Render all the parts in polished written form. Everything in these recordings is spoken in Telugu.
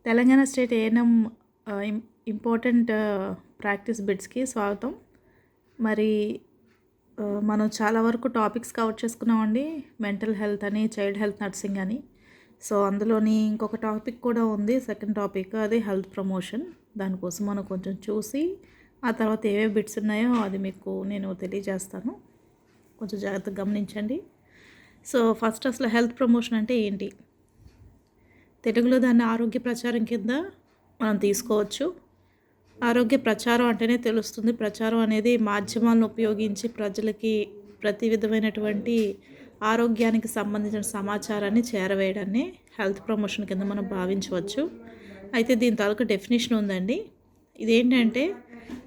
Telangana state ANM important practice బిట్స్కి స్వాగతం. మరి మనం చాలా వరకు టాపిక్స్ కవర్ చేసుకున్నామండి. మెంటల్ హెల్త్ అని, చైల్డ్ హెల్త్ నర్సింగ్ అని. సో అందులోని ఇంకొక టాపిక్ కూడా ఉంది, సెకండ్ టాపిక్, అది హెల్త్ ప్రమోషన్. దానికోసం మనం కొంచెం చూసి ఆ తర్వాత ఏవే బిట్స్ ఉన్నాయో అది మీకు నేను తెలియజేస్తాను. కొంచెం జాగ్రత్తగా గమనించండి. సో ఫస్ట్ అసలు హెల్త్ ప్రమోషన్ అంటే ఏంటి? తెలుగులో దాన్ని ఆరోగ్య ప్రచారం కింద మనం తీసుకోవచ్చు. ఆరోగ్య ప్రచారం అంటేనే తెలుస్తుంది. ప్రచారం అనేది మాధ్యమాలను ఉపయోగించి ప్రజలకి ప్రతి విధమైనటువంటి ఆరోగ్యానికి సంబంధించిన సమాచారాన్ని చేరవేయడాన్ని హెల్త్ ప్రమోషన్ కింద మనం భావించవచ్చు. అయితే దీని తాలూకు డెఫినేషన్ ఉందండి. ఇదేంటంటే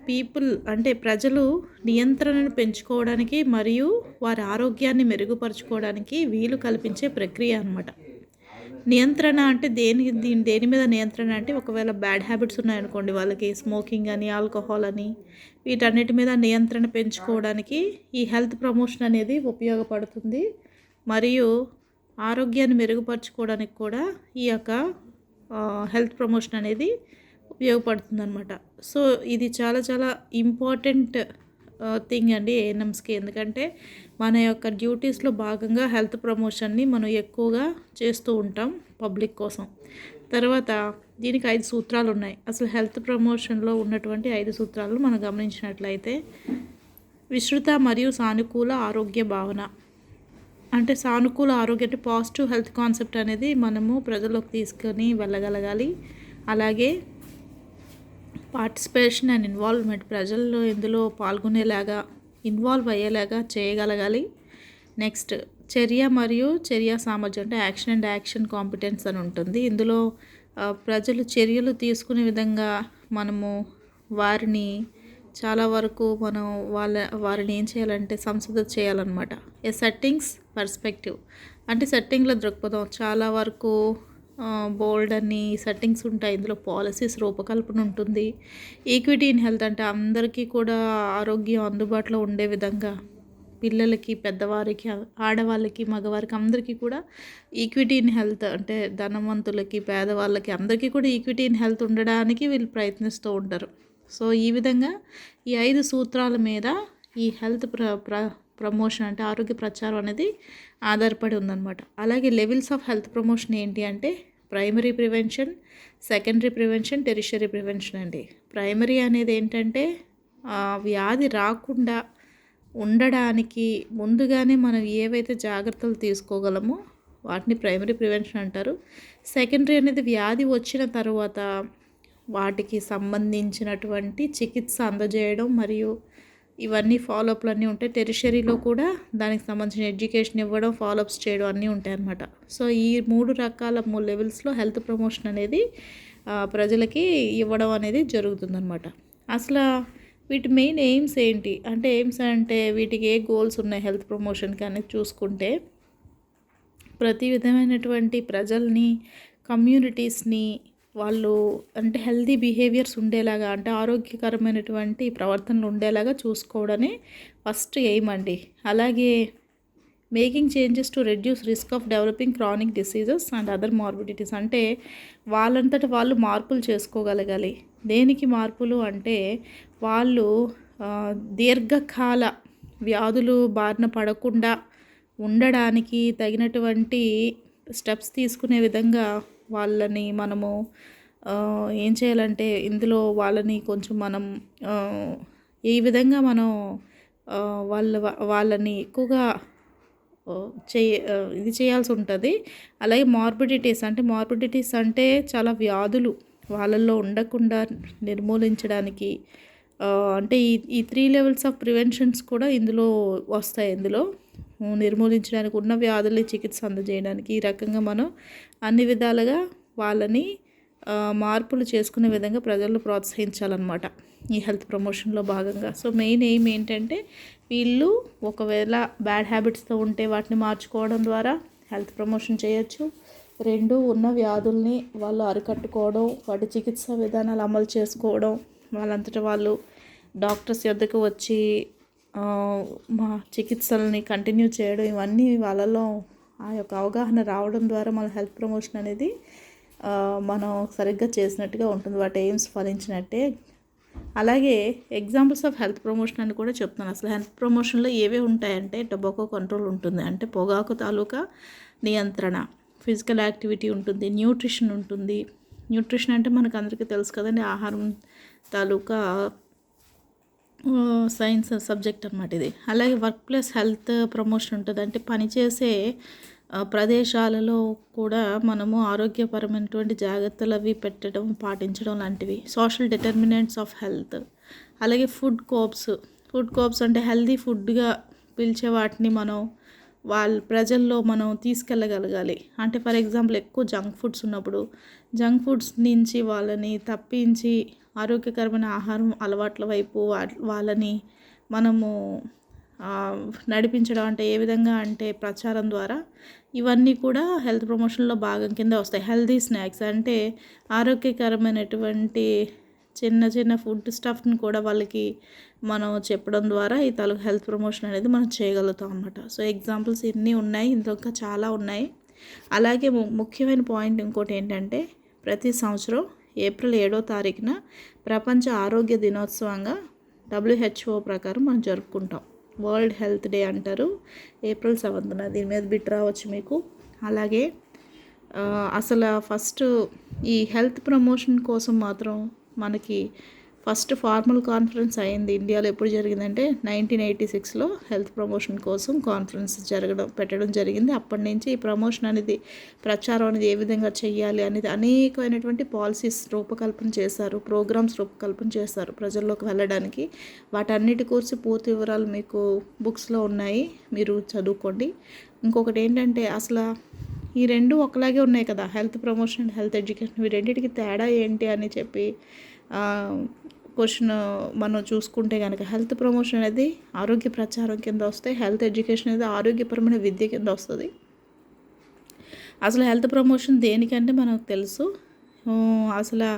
పీపుల్ అంటే ప్రజలు నియంత్రణను పెంచుకోవడానికి మరియు వారి ఆరోగ్యాన్ని మెరుగుపరుచుకోవడానికి వీలు కల్పించే ప్రక్రియ అన్నమాట. నియంత్రణ అంటే దేని మీద నియంత్రణ అంటే, ఒకవేళ బ్యాడ్ హ్యాబిట్స్ ఉన్నాయనుకోండి వాళ్ళకి, స్మోకింగ్ అని, ఆల్కహాల్ అని, వీటన్నిటి మీద నియంత్రణ పెంచుకోవడానికి ఈ హెల్త్ ప్రమోషన్ అనేది ఉపయోగపడుతుంది. మరియు ఆరోగ్యాన్ని మెరుగుపరుచుకోవడానికి కూడా ఈ యొక్క హెల్త్ ప్రమోషన్ అనేది ఉపయోగపడుతుంది అనమాట. సో ఇది చాలా చాలా ఇంపార్టెంట్ థింగ్ అండి ఏఎన్ఎమ్స్కి. ఎందుకంటే మన యొక్క డ్యూటీస్లో భాగంగా హెల్త్ ప్రమోషన్ని మనం ఎక్కువగా చేస్తూ ఉంటాం పబ్లిక్ కోసం. తర్వాత దీనికి 5 సూత్రాలు ఉన్నాయి. అసలు హెల్త్ ప్రమోషన్లో ఉన్నటువంటి 5 సూత్రాలు మనం గమనించినట్లయితే, విస్తృత మరియు సానుకూల ఆరోగ్య భావన. అంటే సానుకూల ఆరోగ్యం అంటే పాజిటివ్ హెల్త్ కాన్సెప్ట్ అనేది మనము ప్రజల్లోకి తీసుకొని వెళ్ళగలగాలి. అలాగే పార్టిసిపేషన్ అండ్ ఇన్వాల్వ్మెంట్, ప్రజల్లో ఇందులో పాల్గొనేలాగా, ఇన్వాల్వ్ అయ్యేలాగా చేయగలగాలి. నెక్స్ట్ చర్య మరియు చర్య సామర్థ్యం, అంటే యాక్షన్ అండ్ యాక్షన్ కాంపిటెన్స్ అని ఉంటుంది. ఇందులో ప్రజలు చర్యలు తీసుకునే విధంగా మనము వారిని చాలా వరకు మనం వారిని ఏం చేయాలంటే సంసిద్ధత చేయాలన్నమాట. సెట్టింగ్స్ పర్స్పెక్టివ్, అంటే సెట్టింగ్ల దృక్పథం. చాలా వరకు బోల్డ్ అని సెట్టింగ్స్ ఉంటాయి. ఇందులో పాలసీస్ రూపకల్పన ఉంటుంది. ఈక్విటీ ఇన్ హెల్త్, అంటే అందరికీ కూడా ఆరోగ్యం అందుబాటులో ఉండే విధంగా, పిల్లలకి, పెద్దవారికి, ఆడవాళ్ళకి, మగవారికి అందరికీ కూడా ఈక్విటీ ఇన్ హెల్త్, అంటే ధనవంతులకి, పేదవాళ్ళకి అందరికీ కూడా ఈక్విటీ ఇన్ హెల్త్ ఉండడానికి వీళ్ళు ప్రయత్నిస్తూ ఉంటారు. సో ఈ విధంగా ఈ 5 సూత్రాల మీద ఈ హెల్త్ ప్రమోషన్ అంటే ఆరోగ్య ప్రచారం అనేది ఆధారపడి ఉందన్నమాట. అలాగే లెవెల్స్ ఆఫ్ హెల్త్ ప్రమోషన్ ఏంటి అంటే, primary prevention, secondary prevention, tertiary prevention అండి. ప్రైమరీ అనేది ఏంటంటే వ్యాధి రాకుండా ఉండడానికి ముందుగానే మనం ఏవైతే జాగ్రత్తలు తీసుకోగలమో వాటిని ప్రైమరీ ప్రివెన్షన్ అంటారు. సెకండరీ అనేది వ్యాధి వచ్చిన తర్వాత వాటికి సంబంధించినటువంటి చికిత్స అందజేయడం మరియు ఇవన్నీ ఫాలోఅప్లు అన్నీ ఉంటాయి. టెరిషరీలో కూడా దానికి సంబంధించిన ఎడ్యుకేషన్ ఇవ్వడం, ఫాలోఅప్స్ చేయడం అన్నీ ఉంటాయి అన్నమాట. సో ఈ 3 రకాల 3 లెవెల్స్లో హెల్త్ ప్రమోషన్ అనేది ప్రజలకి ఇవ్వడం అనేది జరుగుతుందన్నమాట. అసలు వీటి మెయిన్ ఎయిమ్స్ ఏంటి అంటే, వీటికి ఏ గోల్స్ ఉన్నాయి హెల్త్ ప్రమోషన్కి అనేది చూసుకుంటే, ప్రతి విధమైనటువంటి ప్రజల్ని, కమ్యూనిటీస్ని వాళ్ళు అంటే హెల్తీ బిహేవియర్స్ ఉండేలాగా, అంటే ఆరోగ్యకరమైనటువంటి ప్రవర్తనలు ఉండేలాగా చూసుకోవడమే ఫస్ట్ ఎయిమ్ అండి. అలాగే making changes to reduce risk of developing chronic diseases and other morbidities, అంటే వాళ్ళంతట వాళ్ళు మార్పులు చేసుకోగలగాలి. దేనికి మార్పులు అంటే, వాళ్ళు దీర్ఘకాల వ్యాధులు బారిన పడకుండా ఉండడానికి తగినటువంటి స్టెప్స్ తీసుకునే విధంగా వాళ్ళని మనము ఏం చేయాలంటే, ఇందులో వాళ్ళని కొంచెం మనం ఈ విధంగా మనం వాళ్ళని ఎక్కువగా ఇది చేయాల్సి ఉంటుంది. అలాగే మార్బిడిటీస్ అంటే చాలా వ్యాధులు వాళ్ళల్లో ఉండకుండా నిర్మూలించడానికి, అంటే ఈ 3 లెవెల్స్ ఆఫ్ ప్రివెన్షన్స్ కూడా ఇందులో వస్తాయి. ఇందులో నిర్మూలించడానికి, ఉన్న వ్యాధుల్ని చికిత్స అందజేయడానికి, ఈ రకంగా మనం అన్ని విధాలుగా వాళ్ళని మార్పులు చేసుకునే విధంగా ప్రజలను ప్రోత్సహించాలన్నమాట ఈ హెల్త్ ప్రమోషన్లో భాగంగా. సో మెయిన్ ఎయిమ్ ఏంటంటే, వీళ్ళు ఒకవేళ బ్యాడ్ హ్యాబిట్స్తో ఉంటే వాటిని మార్చుకోవడం ద్వారా హెల్త్ ప్రమోషన్ చేయొచ్చు. 2, ఉన్న వ్యాధుల్ని వాళ్ళు అరికట్టుకోవడం, వాటి చికిత్సా విధానాలు అమలు చేసుకోవడం, వాళ్ళంతటా వాళ్ళు డాక్టర్స్ వద్దకు వచ్చి మా చికిత్సల్ని కంటిన్యూ చేయడం, ఇవన్నీ వాళ్ళలో ఆ యొక్క అవగాహన రావడం ద్వారా మన హెల్త్ ప్రమోషన్ అనేది మనం సరిగ్గా చేసినట్టుగా ఉంటుంది, వాటి ఎయిమ్స్ ఫలించినట్టే. అలాగే ఎగ్జాంపుల్స్ ఆఫ్ హెల్త్ ప్రమోషన్ అని కూడా చెప్తున్నాను. అసలు హెల్త్ ప్రమోషన్లో ఏవే ఉంటాయంటే టొబాకో కంట్రోల్ ఉంటుంది, అంటే పొగాకు తాలూకా నియంత్రణ, ఫిజికల్ యాక్టివిటీ ఉంటుంది, న్యూట్రిషన్ ఉంటుంది. న్యూట్రిషన్ అంటే మనకు అందరికీ తెలుసు కదండి, ఆహారం తాలూకా సైన్స్ సబ్జెక్ట్ అనమాట ఇది. అలాగే వర్క్ ప్లేస్ హెల్త్ ప్రమోషన్ ఉంటుంది, అంటే పనిచేసే ప్రదేశాలలో కూడా మనము ఆరోగ్యపరమైనటువంటి జాగ్రత్తలు అవి పెట్టడం పాటించడం లాంటివి. Social determinants of health. అలాగే ఫుడ్ కోప్స్ అంటే హెల్దీ ఫుడ్గా పిలిచే వాటిని మనం ప్రజల్లో మనం తీసుకెళ్ళగలగాలి. అంటే ఫర్ ఎగ్జాంపుల్ ఎక్కువ జంక్ ఫుడ్స్ ఉన్నప్పుడు జంక్ ఫుడ్స్ నుంచి వాళ్ళని తప్పించి ఆరోగ్యకరమైన ఆహారం అలవాట్ల వైపు వాళ్ళని మనము నడిపించడం. అంటే ఏ విధంగా అంటే ప్రచారం ద్వారా ఇవన్నీ కూడా హెల్త్ ప్రమోషన్లో భాగం కింద వస్తాయి. హెల్దీ స్నాక్స్ అంటే ఆరోగ్యకరమైనటువంటి చిన్న చిన్న ఫుడ్ స్టఫ్ని కూడా వాళ్ళకి మనం చెప్పడం ద్వారా ఈ తాలూకు హెల్త్ ప్రమోషన్ అనేది మనం చేయగలుగుతాం అన్నమాట. సో ఎగ్జాంపుల్స్ ఇన్ని ఉన్నాయి, ఇందులో ఇంకా చాలా ఉన్నాయి. అలాగే ముఖ్యమైన పాయింట్ ఇంకోటి ఏంటంటే ప్రతి సంవత్సరం ఏప్రిల్ 7వ తారీఖున ప్రపంచ ఆరోగ్య దినోత్సవంగా WHO ప్రకారం మనం జరుపుకుంటాం. వరల్డ్ హెల్త్ డే అంటారు, ఏప్రిల్ 7న. దీని మీద బిట్ రావచ్చు మీకు. అలాగే అసలు ఫస్ట్ ఈ హెల్త్ ప్రమోషన్ కోసం మాత్రం మనకి ఫస్ట్ ఫార్మల్ కాన్ఫరెన్స్ అయింది ఇండియాలో. ఎప్పుడు జరిగిందంటే 1986లో హెల్త్ ప్రమోషన్ కోసం కాన్ఫరెన్స్ పెట్టడం జరిగింది. అప్పటి నుంచి ఈ ప్రమోషన్ అనేది, ప్రచారం అనేది ఏ విధంగా చేయాలి అనేది అనేకమైనటువంటి పాలసీస్ రూపకల్పన చేశారు, ప్రోగ్రామ్స్ రూపకల్పన చేశారు ప్రజల్లోకి వెళ్ళడానికి. వాటన్నిటి గురించి పూర్తి వివరాలు మీకు బుక్స్లో ఉన్నాయి, మీరు చదువుకోండి. ఇంకొకటి ఏంటంటే అసలు ఈ రెండు ఒకలాగే ఉన్నాయి కదా, health promotion and health education. ఈ రెండింటికి తేడా ఏంటి అని చెప్పి క్వశ్చన్ మనం చూసుకుంటే కనుక, హెల్త్ ప్రమోషన్ అనేది ఆరోగ్య ప్రచారం కింద వస్తే, హెల్త్ ఎడ్యుకేషన్ అనేది ఆరోగ్యపరమైన విద్య కింద వస్తుంది. అసలు హెల్త్ ప్రమోషన్ దేనికంటే మనకు తెలుసు, అసలు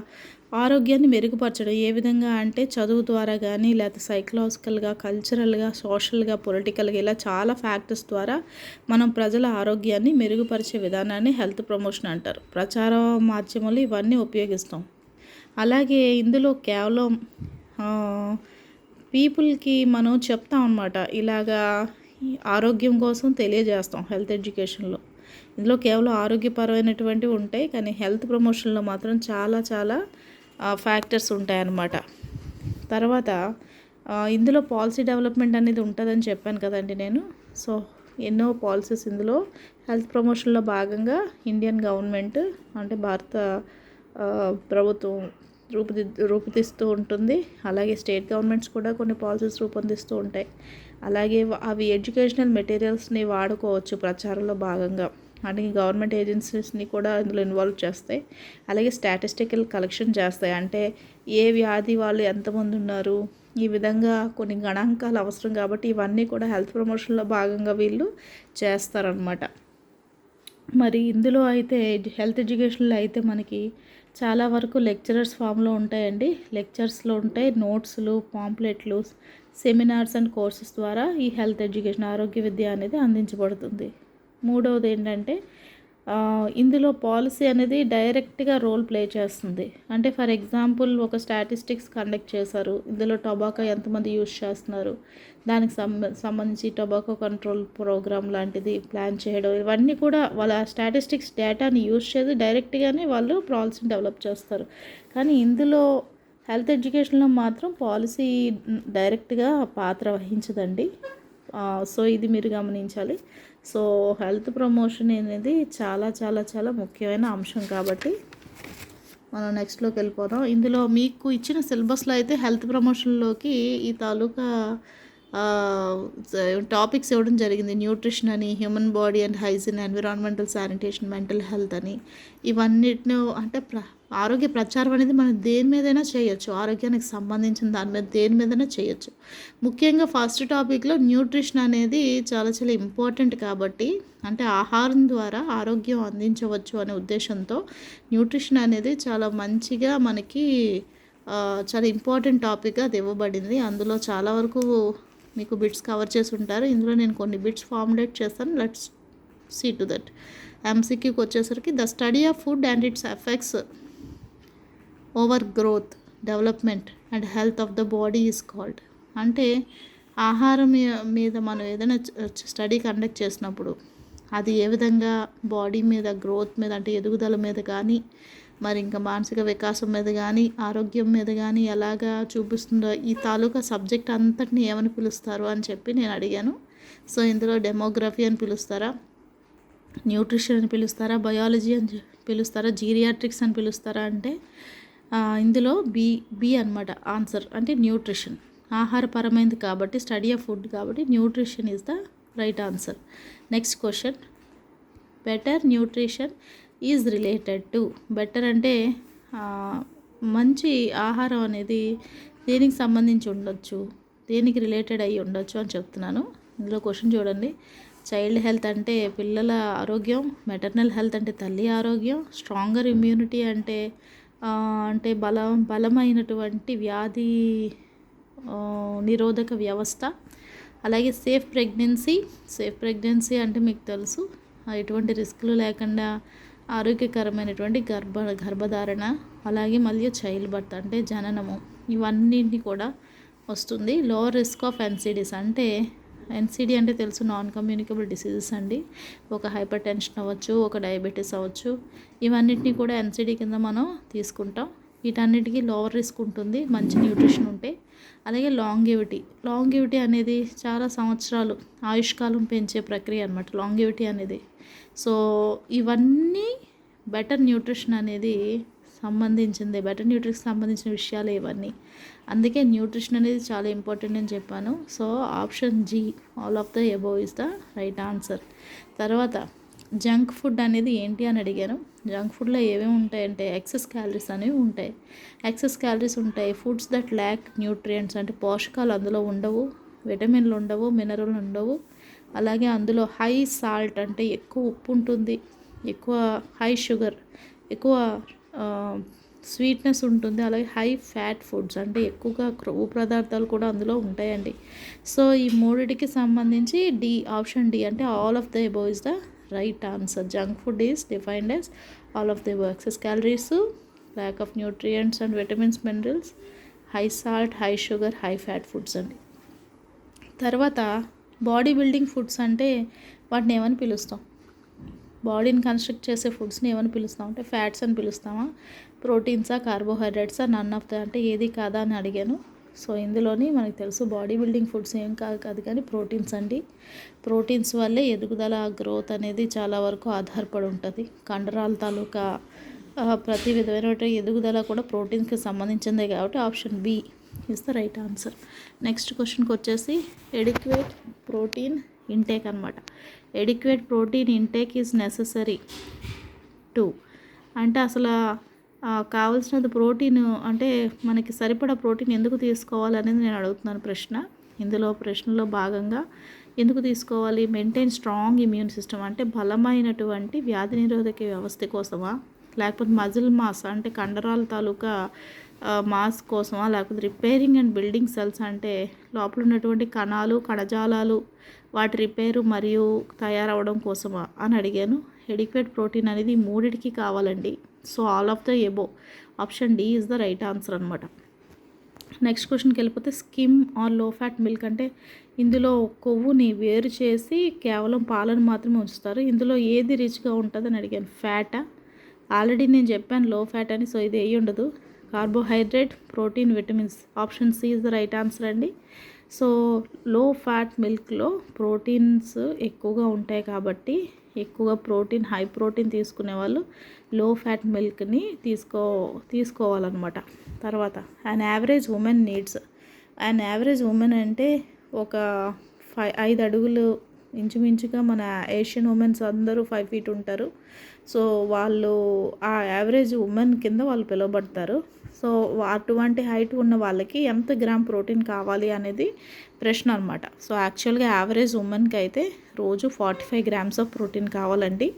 ఆరోగ్యాన్ని మెరుగుపరచడం ఏ విధంగా అంటే చదువు ద్వారా కానీ, లేకపోతే సైకలాజికల్గా, కల్చరల్గా, సోషల్గా, పొలిటికల్గా, ఇలా చాలా ఫ్యాక్టర్స్ ద్వారా మనం ప్రజల ఆరోగ్యాన్ని మెరుగుపరిచే విధానాన్ని హెల్త్ ప్రమోషన్ అంటారు. ప్రచార మాధ్యమాలు ఇవన్నీ ఉపయోగిస్తాం. అలాగే ఇందులో కేవలం పీపుల్కి మనం చెప్తాం అన్నమాట, ఇలాగా ఆరోగ్యం కోసం తెలియజేస్తాం హెల్త్ ఎడ్యుకేషన్లో. ఇందులో కేవలం ఆరోగ్యపరమైనటువంటివి ఉంటాయి, కానీ హెల్త్ ప్రమోషన్లో మాత్రం చాలా చాలా ఫ్యాక్టర్స్ ఉంటాయన్నమాట. తర్వాత ఇందులో పాలసీ డెవలప్మెంట్ అనేది ఉంటుందని చెప్పాను కదండి నేను. సో ఎన్నో పాలసీస్ ఇందులో హెల్త్ ప్రమోషన్లో భాగంగా ఇండియన్ గవర్నమెంట్ అంటే భారత ప్రభుత్వం రూపొందిస్తూ ఉంటుంది. అలాగే స్టేట్ గవర్నమెంట్స్ కూడా కొన్ని పాలసీస్ రూపొందిస్తూ ఉంటాయి. అలాగే అవి ఎడ్యుకేషనల్ మెటీరియల్స్ని వాడుకోవచ్చు ప్రచారంలో భాగంగా. అంటే గవర్నమెంట్ ఏజెన్సీస్ని కూడా ఇందులో ఇన్వాల్వ్ చేస్తాయి. అలాగే స్టాటిస్టికల్ కలెక్షన్ చేస్తాయి, అంటే ఏ వ్యాధి వాళ్ళు ఎంతమంది ఉన్నారు, ఈ విధంగా కొన్ని గణాంకాలు అవసరం. కాబట్టి ఇవన్నీ కూడా హెల్త్ ప్రమోషన్లో భాగంగా వీళ్ళు చేస్తారనమాట. మరి ఇందులో అయితే హెల్త్ ఎడ్యుకేషన్లో అయితే మనకి చాలా వరకు లెక్చరర్స్ ఫామ్లో ఉంటాయండి. లెక్చర్స్లో ఉంటాయి, నోట్స్లు, పాంప్లెట్లు, సెమినార్స్ అండ్ కోర్సెస్ ద్వారా ఈ హెల్త్ ఎడ్యుకేషన్, ఆరోగ్య విద్య అనేది అందించబడుతుంది. మూడవది ఏంటంటే ఇందులో పాలసీ అనేది డైరెక్ట్గా రోల్ ప్లే చేస్తుంది. అంటే ఫర్ ఎగ్జాంపుల్ ఒక స్టాటిస్టిక్స్ కండక్ట్ చేశారు, ఇందులో టొబాకో ఎంతమంది యూజ్ చేస్తున్నారు, దానికి సంబంధించి టొబాకో కంట్రోల్ ప్రోగ్రామ్ లాంటిది ప్లాన్ చేయడం, ఇవన్నీ కూడా వాళ్ళ స్టాటిస్టిక్స్ డేటాని యూజ్ చేసి డైరెక్ట్గానే వాళ్ళు పాలసీని డెవలప్ చేస్తారు. కానీ ఇందులో హెల్త్ ఎడ్యుకేషన్లో మాత్రం పాలసీ డైరెక్ట్గా పాత్ర వహించదండి. సో ఇది మీరు గమనించాలి. సో హెల్త్ ప్రమోషన్ అనేది చాలా చాలా చాలా ముఖ్యమైన అంశం. కాబట్టి మనం నెక్స్ట్లోకి వెళ్ళిపోదాం. ఇందులో మీకు ఇచ్చిన సిలబస్లో అయితే హెల్త్ ప్రమోషన్లోకి ఈ తాలూకా టాపిక్స్ ఇవ్వడం జరిగింది. న్యూట్రిషన్ అని, human body and hygiene, environmental sanitation, mental health అని. ఇవన్నిటిని అంటే ఆరోగ్య ప్రచారం అనేది మనం దేని మీదైనా చేయొచ్చు, ఆరోగ్యానికి సంబంధించిన దాని మీద దేని మీదైనా చేయొచ్చు. ముఖ్యంగా ఫస్ట్ టాపిక్లో న్యూట్రిషన్ అనేది చాలా చాలా ఇంపార్టెంట్. కాబట్టి అంటే ఆహారం ద్వారా ఆరోగ్యం అందించవచ్చు అనే ఉద్దేశంతో న్యూట్రిషన్ అనేది చాలా మంచిగా మనకి చాలా ఇంపార్టెంట్ టాపిక్గా అది ఇవ్వబడింది. అందులో చాలా వరకు మీకు బిట్స్ కవర్ చేసి ఉంటారు. ఇందులో నేను కొన్ని బిట్స్ ఫార్ములేట్ చేస్తాను. Let's see to that. ఎంసీక్యూకి వచ్చేసరికి the study of food and its effects over growth, development and health of the body is called. అంటే ఆహారం మీద మనం ఏదైనా స్టడీ కండక్ట్ చేసినప్పుడు అది ఏ విధంగా బాడీ మీద, గ్రోత్ మీద, అంటే ఎదుగుదల మీద కానీ, మరి ఇంకా మానసిక వికాసం మీద కానీ, ఆరోగ్యం మీద కానీ ఎలాగా చూపిస్తుందో ఈ తాలూకా సబ్జెక్ట్ అంతటిని ఏమని పిలుస్తారు అని చెప్పి నేను అడిగాను. సో ఇందులో డెమోగ్రఫీ అని పిలుస్తారా, న్యూట్రిషన్ అని పిలుస్తారా, బయాలజీ అని పిలుస్తారా, జీరియాట్రిక్స్ అని పిలుస్తారా అంటే ఇందులో బి అనమాట ఆన్సర్. అంటే న్యూట్రిషన్, ఆహారపరమైనది కాబట్టి, స్టడీ ఆఫ్ ఫుడ్ కాబట్టి nutrition is the right answer. Next question, better nutrition is related to. Better అంటే మంచి ఆహారం అనేది దేనికి సంబంధించి ఉండొచ్చు, దేనికి రిలేటెడ్ అయ్యి ఉండొచ్చు అని చెప్తున్నాను. ఇందులో క్వశ్చన్ చూడండి. చైల్డ్ హెల్త్ అంటే పిల్లల ఆరోగ్యం, మెటర్నల్ హెల్త్ అంటే తల్లి ఆరోగ్యం, స్ట్రాంగర్ ఇమ్యూనిటీ అంటే బలమైనటువంటి వ్యాధి నిరోధక వ్యవస్థ. అలాగే సేఫ్ ప్రెగ్నెన్సీ అంటే మీకు తెలుసు, ఎటువంటి రిస్క్లు లేకుండా ఆరోగ్యకరమైనటువంటి గర్భధారణ. అలాగే మళ్ళీ చైల్డ్ బర్త్ అంటే జననము, ఇవన్నింటినీ కూడా వస్తుంది. లోవర్ రిస్క్ ఆఫ్ ఎన్సిడీస్ అంటే ఎన్సిడి అంటే తెలుసు, నాన్ కమ్యూనికబుల్ డిసీజెస్ అండి. ఒక హైపర్ టెన్షన్ అవ్వచ్చు, ఒక డయాబెటీస్ అవ్వచ్చు, ఇవన్నిటిని కూడా ఎన్సిడి కింద మనం తీసుకుంటాం. వీటన్నిటికీ లోవర్ రిస్క్ ఉంటుంది మంచి న్యూట్రిషన్ ఉంటే. అలాగే లాంగివిటీ అనేది చాలా సంవత్సరాలు ఆయుష్కాలం పెంచే ప్రక్రియ అనమాట లాంగివిటీ అనేది. సో ఇవన్నీ బెటర్ న్యూట్రిషన్ అనేది సంబంధించింది, బెటర్ న్యూట్రిషన్ సంబంధించిన విషయాలు ఇవన్నీ. అందుకే న్యూట్రిషన్ అనేది చాలా ఇంపార్టెంట్ అని చెప్పాను. So option g, all of the above is the right answer. తర్వాత జంక్ ఫుడ్ అనేది ఏంటి అని అడిగాను. జంక్ ఫుడ్లో ఏమేమి ఉంటాయంటే ఎక్సెస్ క్యాలరీస్ అనేవి ఉంటాయి. ఫుడ్స్ దట్ ల్యాక్ న్యూట్రియంట్స్ అంటే పోషకాలు అందులో ఉండవు, విటమిన్లు ఉండవు, మినరల్ ఉండవు. అలాగే అందులో హై సాల్ట్ అంటే ఎక్కువ ఉప్పు ఉంటుంది, ఎక్కువ హై షుగర్, ఎక్కువ స్వీట్నెస్ ఉంటుంది. అలాగే హై ఫ్యాట్ ఫుడ్స్ అంటే ఎక్కువగా క్రొవ్వు పదార్థాలు కూడా అందులో ఉంటాయండి. సో ఈ మూడిటికి సంబంధించి ఆప్షన్ డి అంటే all of the above is the right answer. Junk food is defined as all of the above. Excess calories, lack of nutrients and vitamins, minerals, high salt, high sugar, high fat foods అండి. తర్వాత బాడీ బిల్డింగ్ ఫుడ్స్ అంటే వాటిని ఏమని పిలుస్తాం? బాడీని కన్స్ట్రక్ట్ చేసే ఫుడ్స్ని ఏమని పిలుస్తాం అంటే ఫ్యాట్స్ అని పిలుస్తామా, ప్రోటీన్సా, కార్బోహైడ్రేట్సా, నన్ ఆఫ్ ద అంటే ఏది కాదా అని అడిగాను. సో ఇందులోని మనకు తెలుసు బాడీ బిల్డింగ్ ఫుడ్స్ ఏం కాదు కానీ ప్రోటీన్స్ అండి. ప్రోటీన్స్ వల్లే ఎదుగుదల, గ్రోత్ అనేది చాలా వరకు ఆధారపడి ఉంటుంది. కండరాల తాలూకా ప్రతి విధమైన ఎదుగుదల కూడా ప్రోటీన్స్కి సంబంధించిందే కాబట్టి option b is the right answer. Next క్వశ్చన్కి వచ్చేసి ఎడిక్వేట్ ప్రోటీన్ ఇంటేక్ అనమాట. Adequate protein intake is necessary to అంటే అసలు కావాల్సినంత ప్రోటీన్ అంటే మనకి సరిపడా ప్రోటీన్ ఎందుకు తీసుకోవాలనేది నేను అడుగుతున్నాను ప్రశ్న. ఇందులో ప్రశ్నలో భాగంగా ఎందుకు తీసుకోవాలి? మెయింటైన్ స్ట్రాంగ్ ఇమ్యూన్ సిస్టమ్ అంటే బలమైనటువంటి వ్యాధి నిరోధక వ్యవస్థ కోసమా, లేకపోతే మజిల్ మాస్ అంటే కండరాల తాలూకా మాస్ కోసమా, లేకపోతే రిపేరింగ్ అండ్ బిల్డింగ్ సెల్స్ అంటే లోపల ఉన్నటువంటి కణాలు, కణజాలాలు వాటి రిపేరు మరియు తయారవడం కోసమా అని అడిగాను. ఎడిక్వేట్ ప్రోటీన్ అనేది మూడిటికి కావాలండి. So all of the above option D is the right answer అనమాట. నెక్స్ట్ క్వశ్చన్కి వెళ్ళిపోతే skim or low fat milk అంటే ఇందులో కొవ్వుని వేరు చేసి కేవలం పాలను మాత్రమే ఉంచుతారు. ఇందులో ఏది రిచ్గా ఉంటుందని అడిగాను. ఫ్యాటా? ఆల్రెడీ నేను చెప్పాను లో ఫ్యాట్ అని. సో ఇది ఏమి ఉండదు. Carbohydrate, protein, vitamins. Option C is the right answer అండి. సో లో ఫ్యాట్ మిల్క్లో ప్రోటీన్స్ ఎక్కువగా ఉంటాయి కాబట్టి ఎక్కువగా ప్రోటీన్, హై ప్రోటీన్ తీసుకునే వాళ్ళు లో ఫ్యాట్ మిల్క్ని తీసుకోవాలన్నమాట. తర్వాత an average women needs. An average women అంటే ఒక 5 అడుగులు ఇంచుమించుగా మన ఏషియన్ ఉమెన్స్ అందరూ 5 feet ఉంటారు. సో వాళ్ళు ఆ యావరేజ్ ఉమెన్ కింద వాళ్ళు పిలువబడతారు. సో అటువంటి హైట్ ఉన్న వాళ్ళకి ఎంత గ్రామ్ ప్రోటీన్ కావాలి అనేది ప్రశ్న అనమాట. సో యాక్చువల్గా యావరేజ్ ఉమెన్కి అయితే రోజు 45 grams ఆఫ్ ప్రోటీన్ కావాలండి.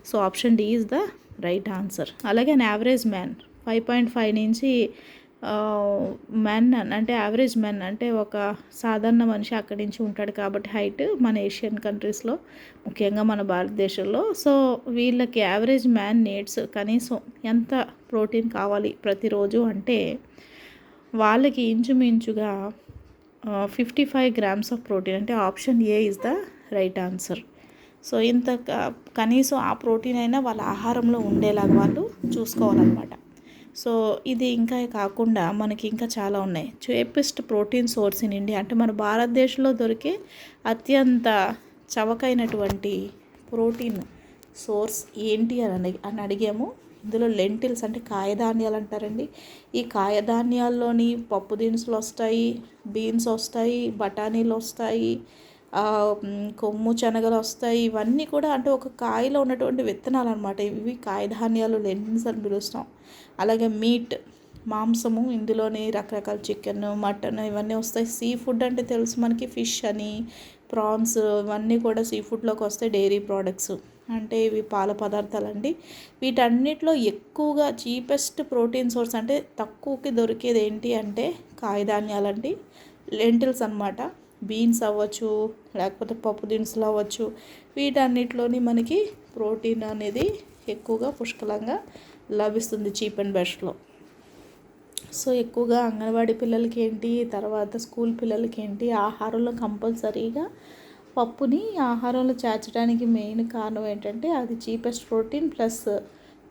So option D is the right answer. అలాగే యావరేజ్ మ్యాన్ 5.5 నుంచి మెన్ అంటే యావరేజ్ మెన్ అంటే ఒక సాధారణ మనిషి అక్కడి నుంచి ఉంటాడు కాబట్టి హైట్ మన ఏషియన్ కంట్రీస్లో ముఖ్యంగా మన భారతదేశంలో. సో వీళ్ళకి యావరేజ్ మ్యాన్ నీడ్స్ కనీసం ఎంత ప్రోటీన్ కావాలి ప్రతిరోజు అంటే వాళ్ళకి ఇంచుమించుగా 55 grams ఆఫ్ ప్రోటీన్, అంటే option A is the right answer. So ఇంత కనీసం ఆ ప్రోటీన్ అయినా వాళ్ళ ఆహారంలో ఉండేలాగా వాళ్ళు చూసుకోవాలన్నమాట. సో ఇది ఇంకా కాకుండా మనకి ఇంకా చాలా ఉన్నాయి. Cheapest protein source in India, అంటే మన భారతదేశంలో దొరికే అత్యంత చవకైనటువంటి ప్రోటీన్ సోర్స్ ఏంటి అని అడిగాము. ఇందులో లెంటిల్స్ అంటే కాయధాన్యాలు అంటారండి. ఈ కాయధాన్యాల్లోని పప్పు దినుసులు వస్తాయి, బీన్స్ వస్తాయి, బఠానీలు వస్తాయి, కొమ్ము శనగలు వస్తాయి. ఇవన్నీ కూడా అంటే ఒక కాయలో ఉన్నటువంటి విత్తనాలు అనమాట. ఇవి కాయధాన్యాలు, లెంటిల్స్ అని పిలుస్తాం. అలాగే మీట్, మాంసము, ఇందులోని రకరకాల చికెన్, మటన్ ఇవన్నీ వస్తాయి. సీ ఫుడ్ అంటే తెలుసు మనకి, ఫిష్ అని, ప్రాన్స్ ఇవన్నీ కూడా సీ ఫుడ్లోకి వస్తాయి. డైరీ ప్రోడక్ట్స్ అంటే ఇవి పాల పదార్థాలండి. వీటన్నిటిలో ఎక్కువగా చీపెస్ట్ ప్రోటీన్ సోర్స్ అంటే తక్కువకి దొరికేది ఏంటి అంటే కాయధాన్యాలండి, లెంటిల్స్ అన్నమాట. బీన్స్ అవ్వచ్చు, లేకపోతే పప్పు దినుసులు అవ్వచ్చు, వీటన్నిటిలోని మనకి ప్రోటీన్ అనేది ఎక్కువగా పుష్కలంగా లభిస్తుంది చీప్ అండ్ బెస్ట్లో. సో ఎక్కువగా అంగన్వాడీ పిల్లలకి ఏంటి, తర్వాత స్కూల్ పిల్లలకి ఏంటి, ఆహారంలో కంపల్సరీగా పప్పుని ఆహారంలో చేర్చడానికి మెయిన్ కారణం ఏంటంటే అది చీపెస్ట్ ప్రోటీన్ ప్లస్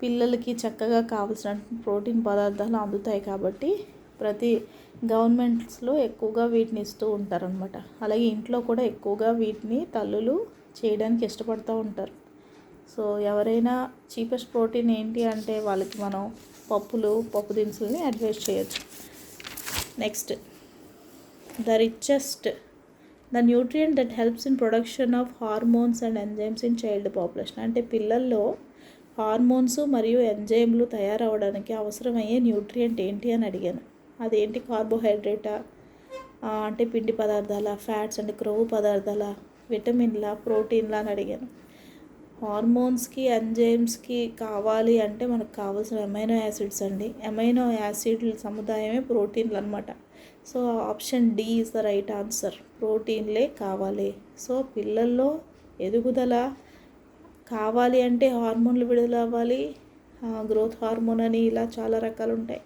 పిల్లలకి చక్కగా కావాల్సిన ప్రోటీన్ పదార్థాలు అందుతాయి కాబట్టి ప్రతి గవర్నమెంట్స్లో ఎక్కువగా వీటిని ఇస్తూ ఉంటారనమాట. అలాగే ఇంట్లో కూడా ఎక్కువగా వీటిని తల్లులు చేయడానికి ఇష్టపడుతూ ఉంటారు. సో ఎవరైనా చీపెస్ట్ ప్రోటీన్ ఏంటి అంటే వాళ్ళకి మనం పప్పు దినుసులని అడ్వైస్ చేయొచ్చు. Next, the nutrient that helps in production of hormones and enzymes in child population, అంటే పిల్లల్లో హార్మోన్స్ మరియు ఎంజైమ్లు తయారవడానికి అవసరమయ్యే న్యూట్రియంట్ ఏంటి అని అడిగాను. అదేంటి, కార్బోహైడ్రేటా అంటే పిండి పదార్థాల, ఫ్యాట్స్ అంటే క్రొవ్వు పదార్థాల, విటమిన్ల, ప్రోటీన్ల అని అడిగాను. హార్మోన్స్కి ఎంజైమ్స్కి కావాలి అంటే మనకు కావాల్సిన అమైనో యాసిడ్స్ అండి. అమైనో యాసిడ్ల సముదాయమే ప్రోటీన్లు అనమాట. So option D is the right answer. ప్రోటీన్లే కావాలి. సో పిల్లల్లో ఎదుగుదల కావాలి అంటే హార్మోన్లు విడుదల అవ్వాలి. గ్రోత్ హార్మోన్ అని ఇలా చాలా రకాలు ఉంటాయి.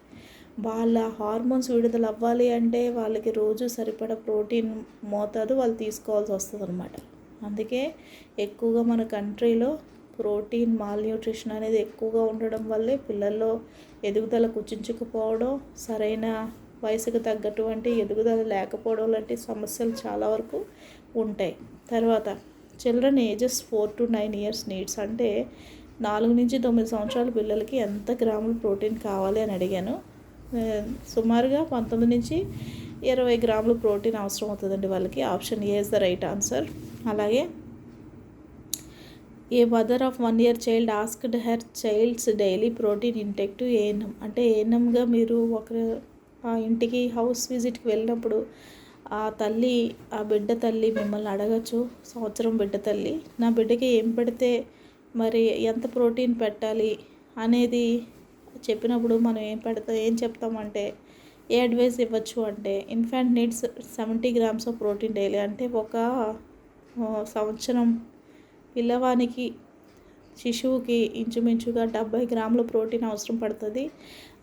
వాళ్ళ హార్మోన్స్ విడుదల అవ్వాలి అంటే వాళ్ళకి రోజు సరిపడా ప్రోటీన్ మోతాదు వాళ్ళు తీసుకోవాల్సి వస్తుంది అనమాట. అందుకే ఎక్కువగా మన కంట్రీలో ప్రోటీన్ మాల్న్యూట్రిషన్ అనేది ఎక్కువగా ఉండడం వల్లే పిల్లల్లో ఎదుగుదల కుచించుకుపోవడం, సరైన వయసుకు తగ్గటువంటి ఎదుగుదల లేకపోవడం లాంటి సమస్యలు చాలా వరకు ఉంటాయి. తర్వాత children ages 4 to 9 years needs, అంటే 4 నుంచి 9 సంవత్సరాల పిల్లలకి ఎంత గ్రాముల ప్రోటీన్ కావాలి అని అడిగాను. సుమారుగా 19 నుంచి 20 గ్రాముల ప్రోటీన్ అవసరం అవుతుందండి వాళ్ళకి. Option A is the right answer. అలాగే a mother of 1 year child asked her child's daily protein intake to ANM, అంటే ఏఎన్ఎంగా మీరు ఒక ఇంటికి హౌస్ విజిట్కి వెళ్ళినప్పుడు ఆ బిడ్డ తల్లి మిమ్మల్ని అడగచ్చు, సంవత్సరం బిడ్డ తల్లి నా బిడ్డకి ఏం పెడితే మరి ఎంత ప్రోటీన్ పెట్టాలి అనేది చెప్పినప్పుడు మనం ఏం చెప్తామంటే ఏ అడ్వైస్ ఇవ్వచ్చు అంటే infant needs 70 grams of protein daily, అంటే ఒక సంవత్సరం పిల్లవానికి శిశువుకి ఇంచుమించుగా 70 గ్రాముల ప్రోటీన్ అవసరం పడుతుంది.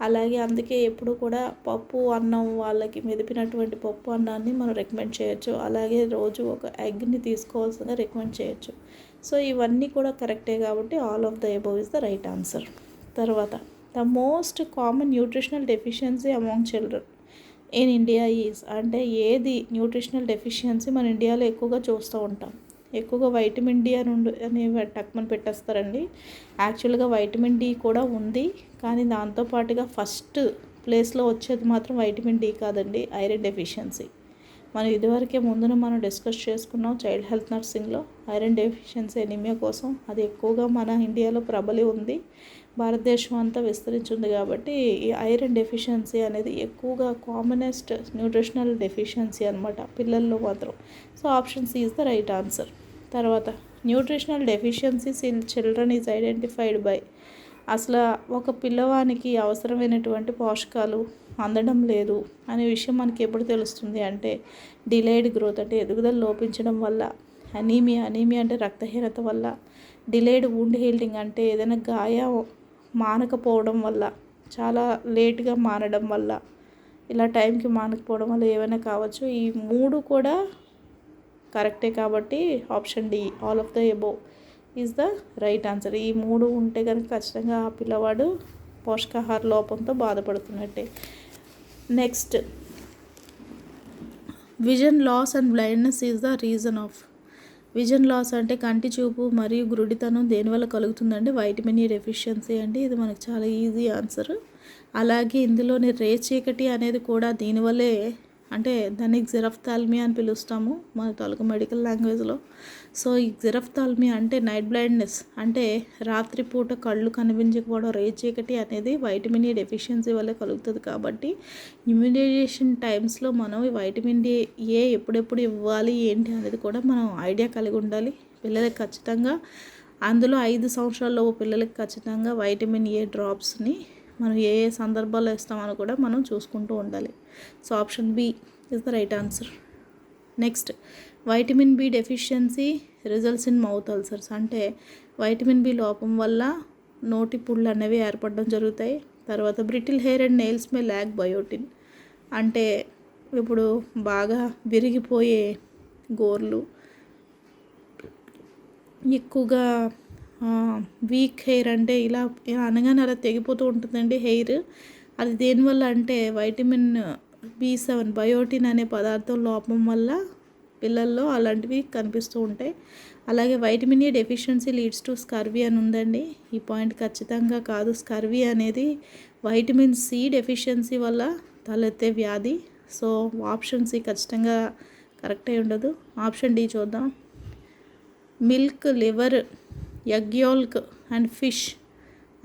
అలాగే అందుకే ఎప్పుడు కూడా పప్పు అన్నం వాళ్ళకి మెదిపినటువంటి పప్పు అన్నాన్ని మనం రికమెండ్ చేయొచ్చు. అలాగే రోజు ఒక ఎగ్ని తీసుకోవాల్సిందిగా రికమెండ్ చేయొచ్చు. సో ఇవన్నీ కూడా కరెక్టే కాబట్టి all of the above is the right answer. తర్వాత the most common nutritional deficiency among children in India is, అంటే ఏది న్యూట్రిషనల్ డెఫిషియన్సీ మన ఇండియాలో ఎక్కువగా చూస్తూ ఉంటాం. ఎక్కువగా వైటమిన్ డి అని టక్మని పెట్టేస్తారండి. యాక్చువల్గా వైటమిన్ డి కూడా ఉంది, కానీ దాంతోపాటుగా ఫస్ట్ ప్లేస్లో వచ్చేది మాత్రం వైటమిన్ డి కాదండి, ఐరన్ డెఫిషియన్సీ. మనం ఇదివరకే మనం డిస్కస్ చేసుకున్నాం చైల్డ్ హెల్త్ నర్సింగ్లో ఐరన్ డెఫిషియన్సీ ఎనీమియా కోసం. అది ఎక్కువగా మన ఇండియాలో ప్రబలి ఉంది, భారతదేశం అంతా విస్తరించింది. కాబట్టి ఈ ఐరన్ డెఫిషియన్సీ అనేది ఎక్కువగా కామనెస్ట్ న్యూట్రిషనల్ డెఫిషియన్సీ అనమాట పిల్లల్లో మాత్రం. So option C is the right answer. తర్వాత nutritional deficiencies in children is identified by, అసలు ఒక పిల్లవానికి అవసరమైనటువంటి పోషకాలు అందడం లేదు అనే విషయం మనకి ఎప్పుడు తెలుస్తుంది అంటే డిలేడ్ గ్రోత్ అంటే ఎదుగుదల లోపించడం వల్ల, అనీమియా అంటే రక్తహీనత వల్ల, డిలేడ్ వూండ్ హీలింగ్ అంటే ఏదైనా గాయం మానకపోవడం వల్ల, చాలా లేట్గా మానడం వల్ల, ఇలా టైంకి మానకపోవడం వల్ల ఏమైనా కావచ్చు. ఈ 3 కూడా కరెక్టే కాబట్టి option D all of the above is the right answer. ఈ 3 ఉంటే కనుక ఖచ్చితంగా ఆ పిల్లవాడు పోషకాహార లోపంతో బాధపడుతున్నట్టే. Next, vision loss and blindness is the reason of. Vision loss అంటే కంటి చూపు మరియు గురుడితనం దేనివల్ల కలుగుతుందంటే వైటమిన్ ఈ డెఫిషియన్సీ అండి. ఇది మనకు చాలా ఈజీ ఆన్సర్. అలాగే ఇందులోని రేచీకటి అనేది కూడా దీనివల్లే, అంటే దాన్ని జిరఫ్థాల్మియా అని పిలుస్తాము మన తెలుగు మెడికల్ లాంగ్వేజ్లో. సో ఈ జిరఫ్థాల్మియా అంటే నైట్ బ్లైండ్నెస్, అంటే రాత్రిపూట కళ్ళు కనిపించకపోవడం, రేచీకటి అనేది వైటమిన్ ఈ డెఫిషియన్సీ వల్లే కలుగుతుంది. కాబట్టి ఇమ్యునైజేషన్ టైమ్స్లో మనం ఈ వైటమిన్ డి ఎప్పుడెప్పుడు ఇవ్వాలి ఏంటి అనేది కూడా మనం ఐడియా కలిగి ఉండాలి. పిల్లలకి ఖచ్చితంగా, అందులో 5 సంవత్సరాలలోపు పిల్లలకి ఖచ్చితంగా వైటమిన్ ఏ డ్రాప్స్ని మనం ఏ సందర్భాల్లో ఇస్తామని కూడా మనం చూసుకుంటూ ఉండాలి. So option b is the right answer. Next, vitamin b deficiency results in mouth ulcers అంటే వైటమిన్ బి లోపం వల్ల నోటి పుళ్ళు అనేవి ఏర్పడడం జరుగుతాయి. తర్వాత brittle hair and nails may lack biotin అంటే ఇప్పుడు బాగా విరిగిపోయే గోర్లు, ఎక్కువగా వీక్ హెయిర్ అంటే ఇలా అనగానే అలా తెగిపోతూ ఉంటుందండి హెయిర్. అది దేనివల్ల అంటే వైటమిన్ B7 బయోటిన్ అనే పదార్థం లోపం వల్ల పిల్లల్లో అలాంటివి కనిపిస్తూ ఉంటాయి. అలాగే vitamin A deficiency leads to scurvy అని ఉందండి. ఈ పాయింట్ ఖచ్చితంగా కాదు. స్కర్వీ అనేది వైటమిన్ సి డెఫిషియన్సీ వల్ల తలెత్తే వ్యాధి. సో ఆప్షన్ సి ఖచ్చితంగా కరెక్ట్ అయి ఉండదు. ఆప్షన్ డి చూద్దాం. Milk, liver, egg yolk and fish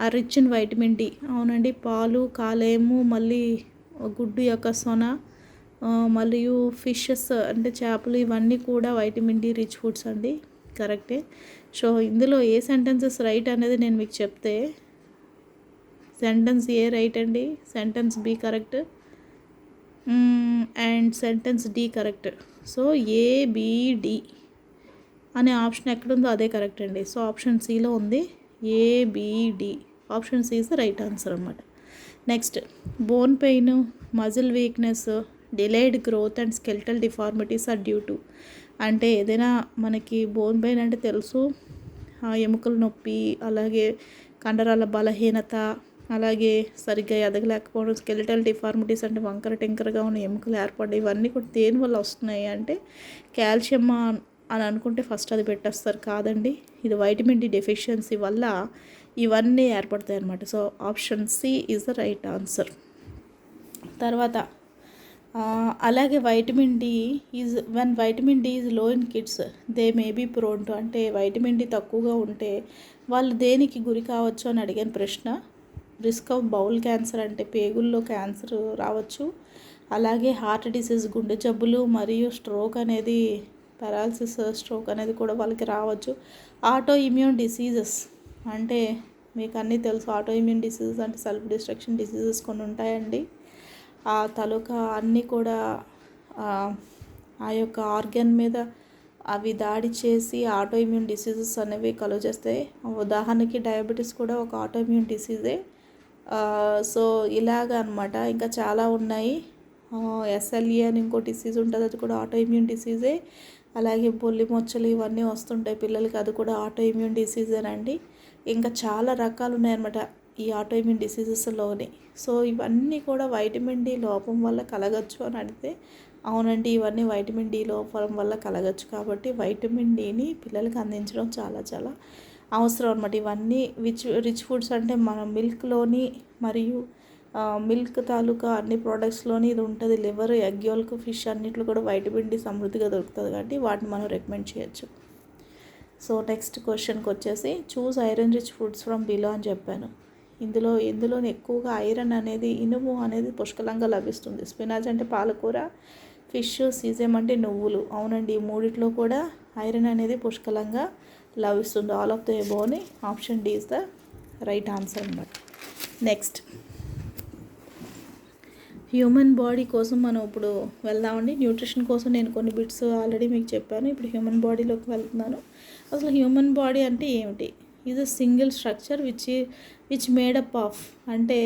are rich in vitamin d. అవునండి, పాలు, కాలేయము, మళ్ళీ గుడ్డు యొక్క సొన, మరియు ఫిషెస్ అంటే చేపలు, ఇవన్నీ కూడా వైటమిన్ డి రిచ్ ఫుడ్స్ అండి. కరెక్టే. సో ఇందులో ఏ సెంటెన్సెస్ రైట్ అనేది నేను మీకు చెప్తే, సెంటెన్స్ ఏ రైట్ అండి, sentence B correct, and sentence D correct. So ABD అనే ఆప్షన్ ఎక్కడుందో అదే కరెక్ట్ అండి. సో ఆప్షన్ సిలో ఉంది ABD. Option C is the right answer అన్నమాట. Next, bone pain, muscle weakness, delayed growth and skeletal deformities are due to అంటే ఏదైనా మనకి బోన్ పెయిన్ అంటే తెలుసు, ఎముకల నొప్పి, అలాగే కండరాల బలహీనత, అలాగే సరిగ్గా ఎదగలేకపోవడం. స్కెలిటల్ డిఫార్మిటీస్ అంటే వంకర టింకరగా ఉన్న ఎముకలు ఏర్పడ్డ, ఇవన్నీ కూడా దేనివల్ల వస్తున్నాయి అంటే కాల్షియం అని అనుకుంటే ఫస్ట్ అది పెట్టేస్తారు. కాదండి, ఇది వైటమిన్ డి డెఫిషియన్సీ వల్ల ఇవన్నీ ఏర్పడతాయి అన్నమాట. So option C is the right answer. తర్వాత అలాగే vitamin d is low in kids they may be prone to అంటే వైటమిన్ డి తక్కువగా ఉంటే వాళ్ళు దేనికి గురి కావచ్చు అని అడిగిన ప్రశ్న. రిస్క్ ఆఫ్ బౌల్ క్యాన్సర్ అంటే పేగుల్లో క్యాన్సర్ రావచ్చు. అలాగే హార్ట్ డిసీజ్, గుండె జబ్బులు, మరియు స్ట్రోక్ అనేది, పారాలసిస్, స్ట్రోక్ అనేది కూడా వాళ్ళకి రావచ్చు. ఆటో ఇమ్యూన్ డిసీజెస్ అంటే మీకు అన్నీ తెలుసు. ఆటో ఇమ్యూన్ డిసీజెస్ అంటే సెల్ఫ్ డిస్ట్రక్షన్ డిసీజెస్ కొన్ని ఉంటాయండి. ఆ తాలూకా అన్నీ కూడా ఆ యొక్క ఆర్గాన్ మీద అవి దాడి చేసి ఆటో ఇమ్యూన్ డిసీజెస్ అనేవి కలుగజేస్తాయి. ఉదాహరణకి డయాబెటీస్ కూడా ఒక ఆటో ఇమ్యూన్ డిసీజే. సో ఇలాగ అనమాట. ఇంకా చాలా ఉన్నాయి. SLE అని ఇంకో డిసీజ్ ఉంటుంది, అది కూడా ఆటో ఇమ్యూన్ డిసీజే. అలాగే బొల్లి మొచ్చలు ఇవన్నీ వస్తుంటాయి పిల్లలకి, అది కూడా ఆటో ఇమ్యూన్ డిసీజేనండి. ఇంకా చాలా రకాలు ఉన్నాయన్నమాట ఈ ఆటో ఇమ్యూన్ డిసీజెస్లోని. సో ఇవన్నీ కూడా వైటమిన్ డి లోపం వల్ల కలగచ్చు అని అడిగితే అవునండి, ఇవన్నీ వైటమిన్ డి లోపం వల్ల కలగచ్చు. కాబట్టి వైటమిన్ డిని పిల్లలకి అందించడం చాలా చాలా అవసరం అన్నమాట. ఇవన్నీ రిచ్ ఫుడ్స్ అంటే మన మిల్క్లోని మరియు మిల్క్ తాలూకా అన్ని ప్రోడక్ట్స్లోని ఇది ఉంటుంది. లివర్, ఎగ్ యాల్క్, ఫిష్ అన్నిట్లో కూడా వైటమిన్ డి సమృద్ధిగా దొరుకుతుంది కాబట్టి వాటిని మనం రికమెండ్ చేయొచ్చు. సో నెక్స్ట్ క్వశ్చన్కి వచ్చేసి choose iron rich foods from below అని చెప్పాను. ఇందులోని ఎక్కువగా ఐరన్ అనేది, ఇనుము అనేది పుష్కలంగా లభిస్తుంది. స్పినాచ్ అంటే పాలకూర, ఫిష్, సీజమ్ అంటే నువ్వులు. అవునండి, ఈ మూడిట్లో కూడా ఐరన్ అనేది పుష్కలంగా లభిస్తుంది. ఆల్ ఆఫ్ ద ఎబోవ్ని option D is the right answer అన్నమాట. నెక్స్ట్, హ్యూమన్ బాడీ కోసం మనం ఇప్పుడు వెళ్దామండి. న్యూట్రిషన్ కోసం నేను కొన్ని బిట్స్ ఆల్రెడీ మీకు చెప్పాను. ఇప్పుడు హ్యూమన్ బాడీలోకి వెళ్తున్నాను. అసలు హ్యూమన్ బాడీ అంటే ఏమిటి? Is a single structure which made up of, అంటే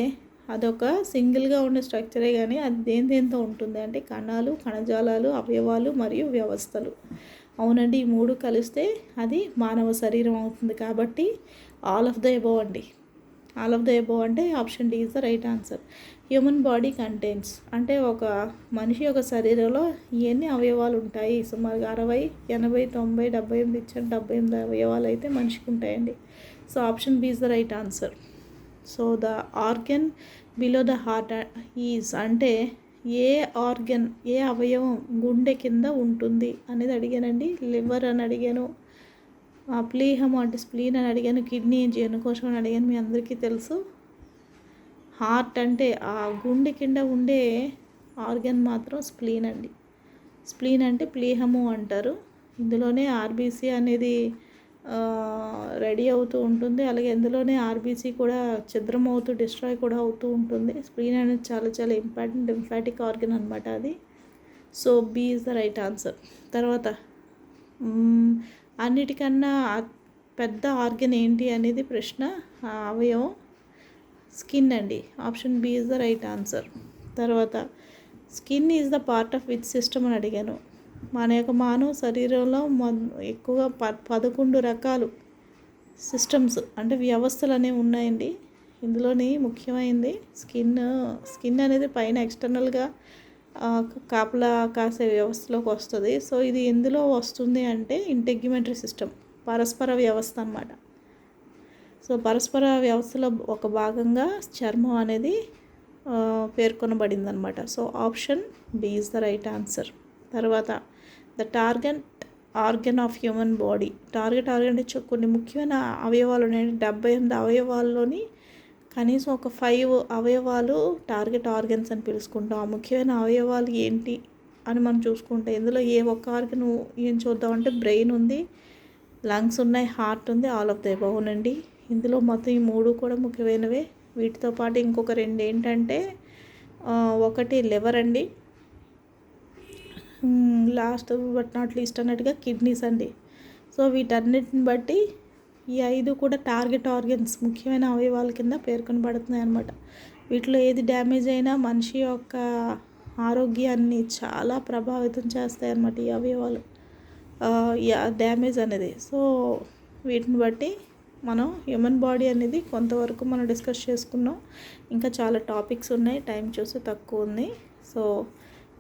అదొక సింగిల్గా ఉండే స్ట్రక్చరే కానీ అది దేంతో ఉంటుంది అంటే కణాలు, కణజాలాలు, అవయవాలు మరియు వ్యవస్థలు. అవునండి, ఈ మూడు కలిస్తే అది మానవ శరీరం అవుతుంది. కాబట్టి ఆల్ ఆఫ్ ద ఎబోవ్ అండి. ఆల్ ఆఫ్ ద ఎబోవ్ అంటే option D is the right answer. Human body contains అంటే ఒక మనిషి యొక్క శరీరంలో ఎన్ని అవయవాలు ఉంటాయి? సుమారుగా 60, 80, 90, 78 ఇచ్చారు. 78 అవయవాలు అయితే మనిషికి ఉంటాయండి. So option B is the right answer. So the organ below the heart is అంటే ఏ ఆర్గన్, ఏ అవయవం గుండె కింద ఉంటుంది అనేది అడిగానండి. లివర్ అని అడిగాను, ప్లీహం అంటే స్ప్లీన్ అని అడిగాను, కిడ్నీ జీర్ణకోశం అని అడిగాను. మీ అందరికీ తెలుసు. హార్ట్ అంటే ఆ గుండె కింద ఉండే ఆర్గన్ మాత్రం స్ప్లీన్ అండి. స్ప్లీన్ అంటే ప్లీహము అంటారు. ఇందులోనే ఆర్బీసీ అనేది రెడీ అవుతూ ఉంటుంది. అలాగే ఇందులోనే ఆర్బీసీ కూడా ఛిద్రం అవుతూ డిస్ట్రాయ్ కూడా అవుతూ ఉంటుంది. స్ప్లీన్ అనేది చాలా చాలా ఇంపార్టెంట్ లింఫాటిక్ ఆర్గన్ అనమాట అది. So b is the right answer. తర్వాత అన్నిటికన్నా పెద్ద ఆర్గన్ ఏంటి అనేది ప్రశ్న. అవయవం స్కిన్ అండి. Option B is the right answer. తర్వాత skin is the part of which system అని అడిగాను. మన యొక్క మానవ శరీరంలో ఎక్కువగా 11 రకాలు సిస్టమ్స్ అంటే వ్యవస్థలు అనేవి ఉన్నాయండి. ఇందులోని ముఖ్యమైనది స్కిన్ అనేది పైన ఎక్స్టర్నల్గా కాపలా కాసే వ్యవస్థలోకి వస్తుంది. సో ఇది ఎందులో వస్తుంది అంటే ఇంటెగ్యుమెంటరీ సిస్టమ్, పరస్పర వ్యవస్థ అన్నమాట. సో పరస్పర వ్యవస్థలో ఒక భాగంగా చర్మం అనేది పేర్కొనబడింది అనమాట. So option B is the right answer. తర్వాత the target organ of human body. Target organ అంటే కొన్ని ముఖ్యమైన అవయవాలు ఉన్నాయి. 78 అవయవాల్లోని కనీసం ఒక 5 అవయవాలు టార్గెట్ ఆర్గన్స్ అని పిలుచుకుంటాం. ఆ ముఖ్యమైన అవయవాలు ఏంటి అని మనం చూసుకుంటే ఇందులో ఏ ఒక్క ఆర్గన్ ఏం చూద్దామంటే బ్రెయిన్ ఉంది, లంగ్స్ ఉన్నాయి, హార్ట్ ఉంది, ఆల్ ఆఫ్ ద అబౌవ్ అండి. ఇందులో మొత్తం ఈ 3 కూడా ముఖ్యమైనవే. వీటితో పాటు ఇంకొక 2 ఏంటంటే ఒకటి లివర్ అండి, లాస్ట్ బట్ నాట్ లీస్ట్ అన్నట్టుగా కిడ్నీస్ అండి. సో వీటన్నిటిని బట్టి ఈ 5 కూడా టార్గెట్ ఆర్గన్స్, ముఖ్యమైన అవయవాల కింద పేర్కొనబడుతున్నాయి అన్నమాట. వీటిలో ఏది డ్యామేజ్ అయినా మనిషి యొక్క ఆరోగ్యాన్ని చాలా ప్రభావితం చేస్తాయి అన్నమాట ఈ అవయవాలు డ్యామేజ్ అనేది. సో వీటిని బట్టి మనం హ్యూమన్ బాడీ అనేది కొంతవరకు మనం డిస్కస్ చేసుకున్నాం. ఇంకా చాలా టాపిక్స్ ఉన్నాయి, టైం చూసి తక్కువ ఉంది. సో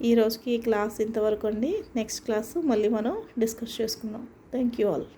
ఈ రోజుకి ఈ క్లాస్ ఇంతవరకు అండి. నెక్స్ట్ క్లాసు మళ్ళీ మనం డిస్కస్ చేసుకుందాం. Thank you all.